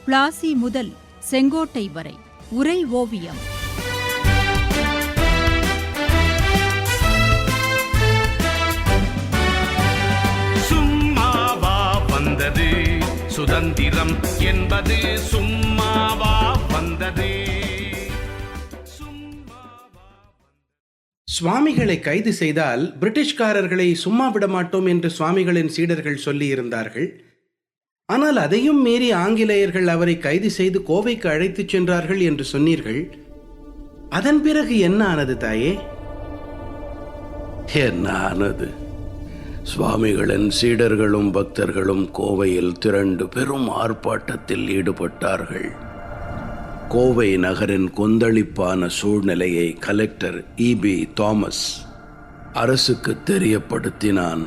பிளாசி முதல் செங்கோட்டை வரை உரை ஓவியம். சும்மாவா வந்தது சுதந்திரம் என்பது, சும்மாவா வந்தது. சுவாமிகளை கைது செய்தால் பிரிட்டிஷ்காரர்களை சும்மா விட மாட்டோம் என்று சுவாமிகளின் சீடர்கள் சொல்லியிருந்தார்கள். ஆனால் அதையும் மீறி ஆங்கிலேயர்கள் அவரை கைது செய்து கோவைக்கு அழைத்துச் சென்றார்கள் என்று சொன்னீர்கள். அதன் பிறகு என்ன ஆனது தாயே? என்ன ஆனது? சுவாமிகளின் சீடர்களும் பக்தர்களும் கோவையில் திரண்டு பெரும் ஆர்ப்பாட்டத்தில் ஈடுபட்டார்கள். கோவை நகரின் கொந்தளிப்பான சூழ்நிலையை கலெக்டர் E.B. தாமஸ் அரசுக்கு தெரியப்படுத்தினான்.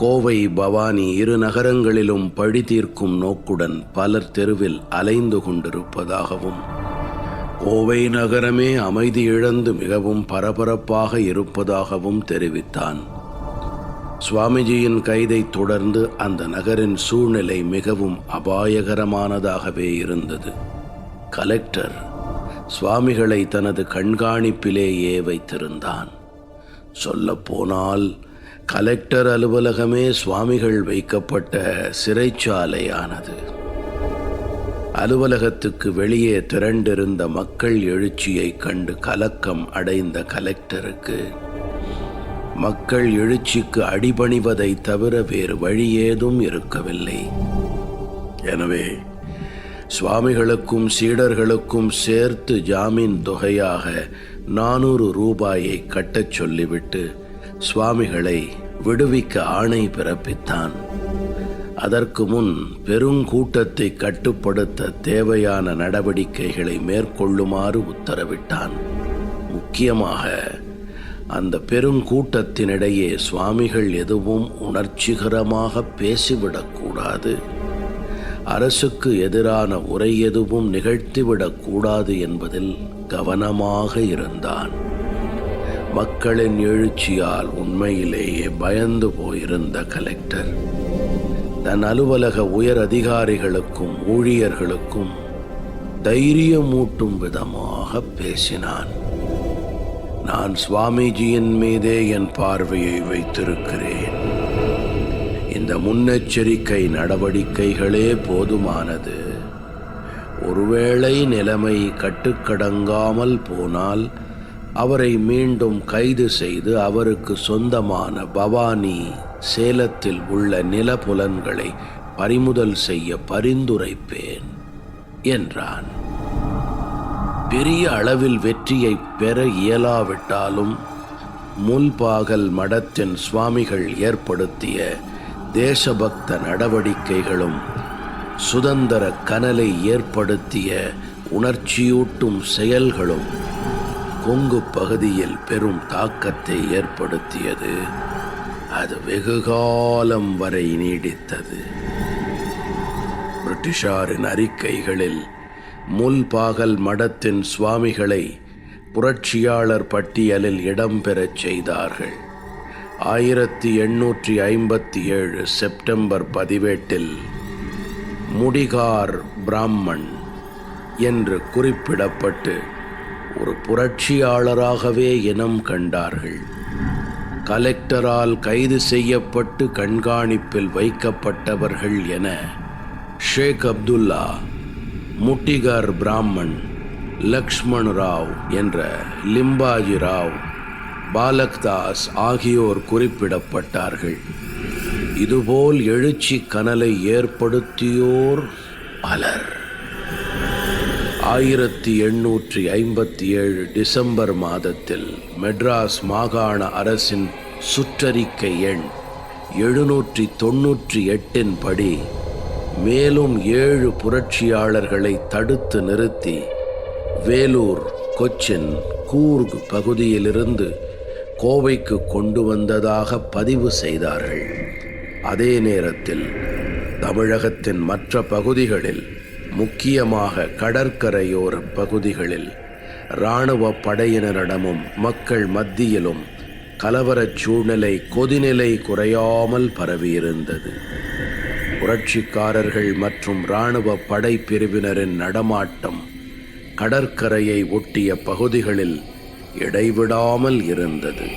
கோவை, பவானி இரு நகரங்களிலும் பழி தீர்க்கும் நோக்குடன் பலர் தெருவில் அலைந்து கொண்டிருப்பதாகவும், கோவை நகரமே அமைதி இழந்து மிகவும் பரபரப்பாக இருப்பதாகவும் தெரிவித்தான். சுவாமிஜியின் கைதை தொடர்ந்து அந்த நகரின் சூழ்நிலை மிகவும் அபாயகரமானதாகவே இருந்தது. கலெக்டர் சுவாமிகளை தனது கண்காணிப்பிலேயே வைத்திருந்தான். சொல்லப்போனால் கலெக்டர் அலுவலகமே சுவாமிகள் வைக்கப்பட்ட சிறைச்சாலையானது. அலுவலகத்துக்கு வெளியே திரண்டிருந்த மக்கள் எழுச்சியை கண்டு கலக்கம் அடைந்த கலெக்டருக்கு மக்கள் எழுச்சிக்கு அடிபணிவதை தவிர வேறு வழி ஏதும் இருக்கவில்லை. எனவே சுவாமிகளுக்கும் சீடர்களுக்கும் சேர்த்து ஜாமீன் தொகையாக 400 ரூபாயை கட்டச் சொல்லிவிட்டு சுவாமிகளை விடுவிக்க ஆணை பிறப்பித்தான். அதற்கு முன் பெருங்கூட்டத்தை கட்டுப்படுத்த தேவையான நடவடிக்கைகளை மேற்கொள்ளுமாறு உத்தரவிட்டான். முக்கியமாக அந்த பெருங்கூட்டத்தினிடையே சுவாமிகள் எதுவும் உணர்ச்சிகரமாக பேசிவிடக்கூடாது, அரசுக்கு எதிரான உரை எதுவும் நிகழ்த்திவிடக்கூடாது என்பதில் கவனமாக இருந்தான். மக்களின் எழுச்சியால் உண்மையிலேயே பயந்து போயிருந்த கலெக்டர் தன் அலுவலக உயர் அதிகாரிகளுக்கும் ஊழியர்களுக்கும் தைரியமூட்டும் விதமாக பேசினான். நான் சுவாமிஜியின் மீதே என் பார்வையை வைத்திருக்கிறேன். இந்த முன்னெச்சரிக்கை நடவடிக்கைகளே போதுமானது. ஒருவேளை நிலைமை கட்டுக்கடங்காமல் போனால் அவரை மீண்டும் கைது செய்து அவருக்கு சொந்தமான பவானி, சேலத்தில் உள்ள நிலப்புலன்களை பறிமுதல் செய்ய பரிந்துரைப்பேன் என்றான். பெரிய அளவில் வெற்றியை பெற இயலாவிட்டாலும் முல்பாகல் மடத்தின் சுவாமிகள் ஏற்படுத்திய தேசபக்த நடவடிக்கைகளும் சுதந்திர கனலை ஏற்படுத்திய உணர்ச்சியூட்டும் செயல்களும் கொங்கு பகுதியில் பெரும் தாக்கத்தை ஏற்படுத்தியது. அது வெகு காலம் வரை நீடித்தது. பிரிட்டிஷாரின் அறிக்கைகளில் முல்பாகல் மடத்தின் சுவாமிகளை புரட்சியாளர் பட்டியலில் இடம்பெறச் செய்தார்கள். 1857 செப்டம்பர் 17 முடிகார் பிராமன் என்று குறிப்பிடப்பட்டு ஒரு புரட்சியாளராகவே இனம் கண்டார்கள். கலெக்டரால் கைது செய்யப்பட்டு கண்காணிப்பில் வைக்கப்பட்டவர்கள் என ஷேக் அப்துல்லா, முட்டிகார் பிராமன், லக்ஷ்மண் ராவ் என்ற லிம்பாஜி ராவ், பாலக்தாஸ் ஆகியோர் குறிப்பிடப்பட்டார்கள். இதுபோல் எழுச்சி கனலை ஏற்படுத்தியோர் பலர். 1857 டிசம்பர் மாதத்தில் மெட்ராஸ் மாகாண அரசின் சுற்றறிக்கை எண் 798 படி மேலும் 7 புரட்சியாளர்களை தடுத்து நிறுத்தி வேலூர், கொச்சின், கூர்க் பகுதியிலிருந்து கோவைக்கு கொண்டு வந்ததாக பதிவு செய்தார்கள். அதே நேரத்தில் தமிழகத்தின் மற்ற பகுதிகளில், முக்கியமாக கடற்கரையோர பகுதிகளில் இராணுவ படையினரிடமும் மக்கள் மத்தியிலும் கலவரச் சூழ்நிலை கொதிநிலை குறையாமல் பரவியிருந்தது. புரட்சிக்காரர்கள் மற்றும் இராணுவ படைப்பிரிவினரின் நடமாட்டம் கடற்கரையை ஒட்டிய பகுதிகளில் இடைவிடாமல் இருந்தது.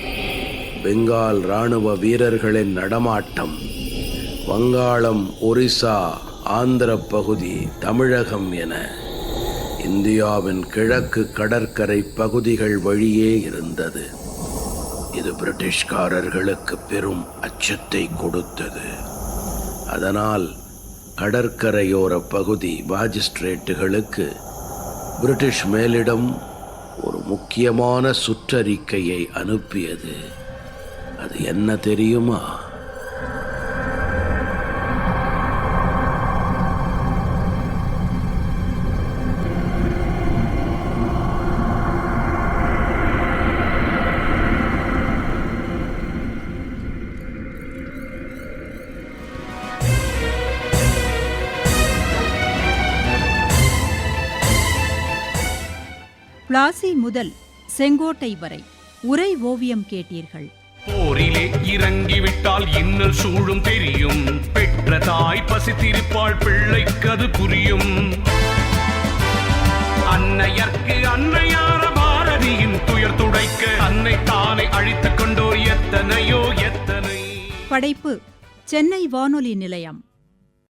பெங்கால் இராணுவ வீரர்களின் நடமாட்டம் வங்காளம், ஒரிசா, ஆந்திர பகுதி, தமிழகம் என இந்தியாவின் கிழக்கு கடற்கரை பகுதிகள் வழியே இருந்தது. இது பிரிட்டிஷ்காரர்களுக்கு பெரும் அச்சத்தை கொடுத்தது. அதனால் கடற்கரையோர பகுதி மாஜிஸ்ட்ரேட்டுகளுக்கு பிரிட்டிஷ் மேலிடம் ஒரு முக்கியமான சுற்றறிக்கையை அனுப்பியது. அது என்ன தெரியுமா? பிளாசி முதல் செங்கோட்டை வரை உரை ஓவியம் கேட்டீர்கள். போரிலே இறங்கிவிட்டால் இன்னல் சூழும் தெரியும். பெற்ற தாய் பசித்திருப்பாள், பிள்ளைக்கு அது புரியும். அன்னையர்க்கு அன்னையார பாரதியின் துயர் துடைக்க தன்னை தானே அழித்துக் கொண்டோர் எத்தனையோ எத்தனை. படைப்பு சென்னை வானொலி நிலையம்.